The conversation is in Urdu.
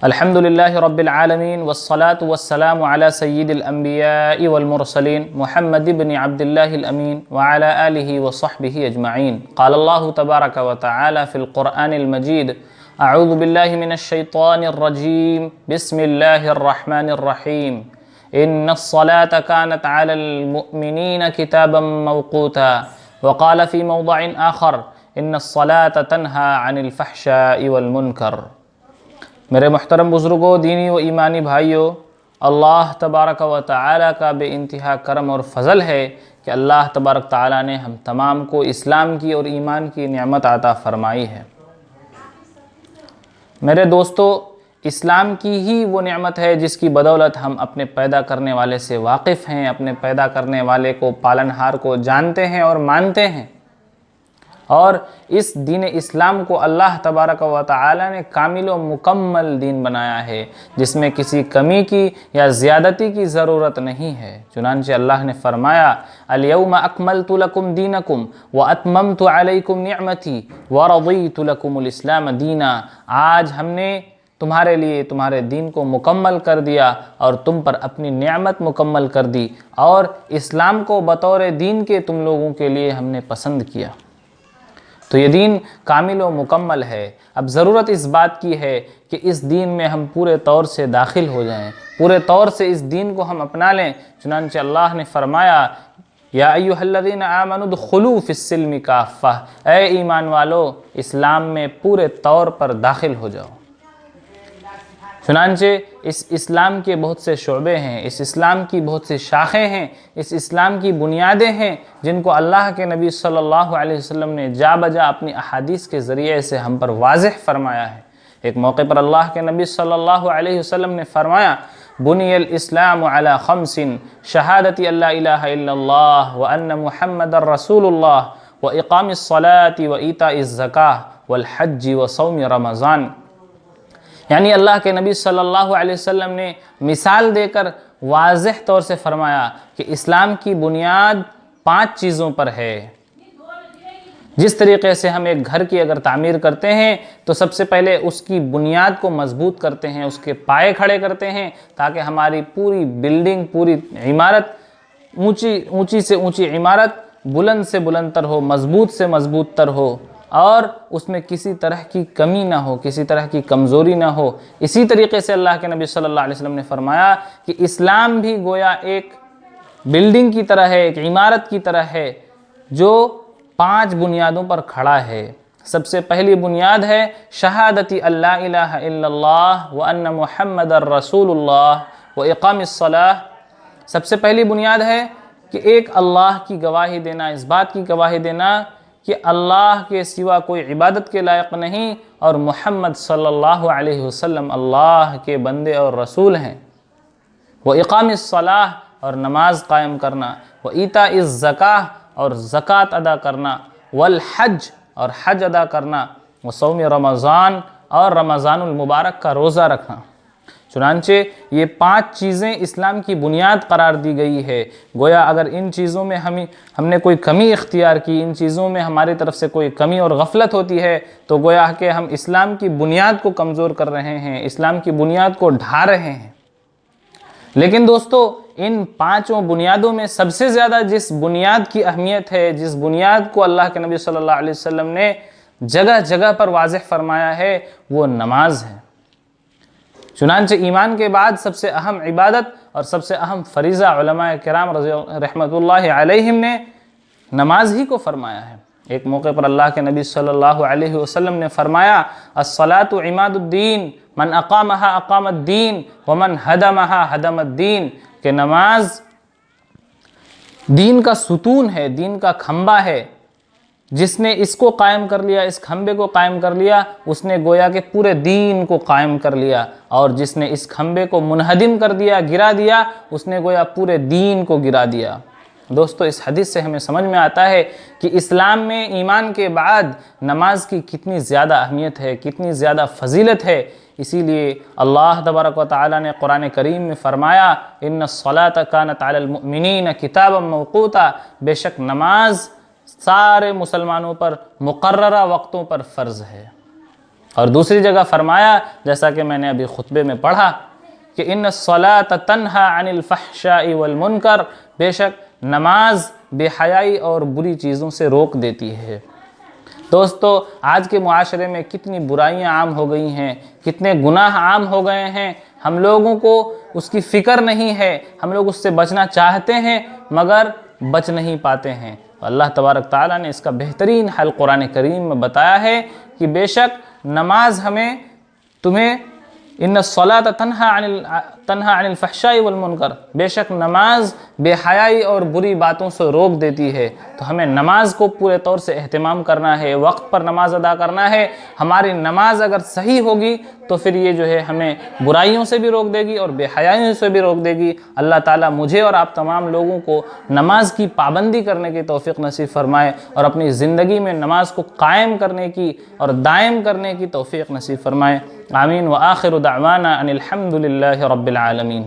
الحمد للہ رب العالمین والصلاة والسلام علی سید الانبیاء والمرسلین محمد بن عبد اللہ الامین وعلی آلہ وصحبہ اجمعین۔ قال اللہ تبارک وتعالی فی القرآن المجید اعوذ باللہ من الشیطان الرجیم بسم اللہ الرحمن الرحیم ان الصلاة كانت على المؤمنین کتابا موقوتا وقال فی موضع آخر ان الصلاة تنہا عن الفحشاء والمنکر۔ میرے محترم بزرگوں، دینی و ایمانی بھائیوں، اللہ تبارک و تعالیٰ کا بے انتہا کرم اور فضل ہے کہ اللہ تبارک تعالیٰ نے ہم تمام کو اسلام کی اور ایمان کی نعمت عطا فرمائی ہے۔ میرے دوستو، اسلام کی ہی وہ نعمت ہے جس کی بدولت ہم اپنے پیدا کرنے والے سے واقف ہیں، اپنے پیدا کرنے والے کو، پالنہار کو جانتے ہیں اور مانتے ہیں۔ اور اس دین اسلام کو اللہ تبارک و تعالی نے کامل و مکمل دین بنایا ہے، جس میں کسی کمی کی یا زیادتی کی ضرورت نہیں ہے۔ چنانچہ اللہ نے فرمایا الیوم اکملت لکم دینکم واتممت علیکم نعمتی ورضیت لکم الاسلام دینا۔ آج ہم نے تمہارے لیے تمہارے دین کو مکمل کر دیا اور تم پر اپنی نعمت مکمل کر دی، اور اسلام کو بطور دین کے تم لوگوں کے لیے ہم نے پسند کیا۔ تو یہ دین کامل و مکمل ہے۔ اب ضرورت اس بات کی ہے کہ اس دین میں ہم پورے طور سے داخل ہو جائیں، پورے طور سے اس دین کو ہم اپنا لیں۔ چنانچہ اللہ نے فرمایا یا ایھا الذین آمنوا ادخلوا فی السلم کافہ، اے ایمان والو اسلام میں پورے طور پر داخل ہو جاؤ۔ چنانچہ اس اسلام کے بہت سے شعبے ہیں، اس اسلام کی بہت سی شاخیں ہیں، اس اسلام کی بنیادیں ہیں جن کو اللہ کے نبی صلی اللہ علیہ وسلم نے جا بجا اپنی احادیث کے ذریعے سے ہم پر واضح فرمایا ہے۔ ایک موقع پر اللہ کے نبی صلی اللہ علیہ وسلم نے فرمایا بنی الاسلام علی خمس شہادت ان لا الہ الا اللہ وان محمد رسول اللہ واقام الصلاة وایتاء الزکاۃ والحج وصوم رمضان۔ یعنی اللہ کے نبی صلی اللہ علیہ وسلم نے مثال دے کر واضح طور سے فرمایا کہ اسلام کی بنیاد 5 چیزوں پر ہے۔ جس طریقے سے ہم ایک گھر کی اگر تعمیر کرتے ہیں تو سب سے پہلے اس کی بنیاد کو مضبوط کرتے ہیں، اس کے پائے کھڑے کرتے ہیں تاکہ ہماری پوری بلڈنگ، پوری عمارت، اونچی سے اونچی عمارت بلند سے بلند تر ہو، مضبوط سے مضبوط تر ہو، اور اس میں کسی طرح کی کمی نہ ہو، کسی طرح کی کمزوری نہ ہو۔ اسی طریقے سے اللہ کے نبی صلی اللہ علیہ وسلم نے فرمایا کہ اسلام بھی گویا ایک بلڈنگ کی طرح ہے، ایک عمارت کی طرح ہے جو 5 بنیادوں پر کھڑا ہے۔ سب سے پہلی بنیاد ہے شہادت ان لا الہ الا اللہ وان محمد رسول اللہ واقام الصلاۃ۔ سب سے پہلی بنیاد ہے کہ ایک اللہ کی گواہی دینا، اس بات کی گواہی دینا کہ اللہ کے سوا کوئی عبادت کے لائق نہیں اور محمد صلی اللہ علیہ وسلم اللہ کے بندے اور رسول ہیں۔ وَإِقَامِ الصَّلَاةِ اور نماز قائم کرنا، وَإِيتَاءِ الزَّكَاةِ اور زکوٰۃ ادا کرنا، وَالْحَجِّ اور حج ادا کرنا، وَصَوْمِ رمضان اور رمضان المبارک کا روزہ رکھنا۔ چنانچہ یہ 5 چیزیں اسلام کی بنیاد قرار دی گئی ہے۔ گویا اگر ان چیزوں میں ہم نے کوئی کمی اختیار کی، ان چیزوں میں ہماری طرف سے کوئی کمی اور غفلت ہوتی ہے تو گویا کہ ہم اسلام کی بنیاد کو کمزور کر رہے ہیں، اسلام کی بنیاد کو ڈھا رہے ہیں۔ لیکن دوستو، ان 5 بنیادوں میں سب سے زیادہ جس بنیاد کی اہمیت ہے، جس بنیاد کو اللہ کے نبی صلی اللہ علیہ وسلم نے جگہ جگہ پر واضح فرمایا ہے، وہ نماز ہے۔ چنانچہ ایمان کے بعد سب سے اہم عبادت اور سب سے اہم فریضہ علماء کرام رحمۃ اللہ علیہم نے نماز ہی کو فرمایا ہے۔ ایک موقع پر اللہ کے نبی صلی اللہ علیہ وسلم نے فرمایا الصلاۃ عماد الدین من اقامها اقام الدین ومن ہدمها ہدم الدین، کہ نماز دین کا ستون ہے، دین کا کھمبا ہے۔ جس نے اس کو قائم کر لیا، اس کھمبے کو قائم کر لیا، اس نے گویا کہ پورے دین کو قائم کر لیا، اور جس نے اس کھمبے کو منہدم کر دیا، گرا دیا، اس نے گویا پورے دین کو گرا دیا۔ دوستو، اس حدیث سے ہمیں سمجھ میں آتا ہے کہ اسلام میں ایمان کے بعد نماز کی کتنی زیادہ اہمیت ہے، کتنی زیادہ فضیلت ہے۔ اسی لیے اللہ تبارک و تعالی نے قرآن کریم میں فرمایا ان الصلاۃ کانت علی المؤمنین کتابا موقوتا، بے شک نماز سارے مسلمانوں پر مقررہ وقتوں پر فرض ہے۔ اور دوسری جگہ فرمایا، جیسا کہ میں نے ابھی خطبے میں پڑھا، کہ ان الصلاۃ تنہا عن الفحشاء والمنکر، بے شک نماز بے حیائی اور بری چیزوں سے روک دیتی ہے۔ دوستو، آج کے معاشرے میں کتنی برائیاں عام ہو گئی ہیں، کتنے گناہ عام ہو گئے ہیں، ہم لوگوں کو اس کی فکر نہیں ہے، ہم لوگ اس سے بچنا چاہتے ہیں مگر بچ نہیں پاتے ہیں۔ اللہ تبارک تعالیٰ نے اس کا بہترین حل قرآن کریم میں بتایا ہے کہ بے شک نماز تمہیں ان الصلاۃ تنہا عن الفحشاء والمنکر، بے شک نماز بے حیائی اور بری باتوں سے روک دیتی ہے۔ تو ہمیں نماز کو پورے طور سے اہتمام کرنا ہے، وقت پر نماز ادا کرنا ہے۔ ہماری نماز اگر صحیح ہوگی تو پھر یہ جو ہے ہمیں برائیوں سے بھی روک دے گی اور بے حیائیوں سے بھی روک دے گی۔ اللہ تعالیٰ مجھے اور آپ تمام لوگوں کو نماز کی پابندی کرنے کی توفیق نصیب فرمائے اور اپنی زندگی میں نماز کو قائم کرنے کی اور دائم کرنے کی توفیق نصیب فرمائے۔ آمین۔ وآخر دعوانا ان الحمد للہ رب العالمین۔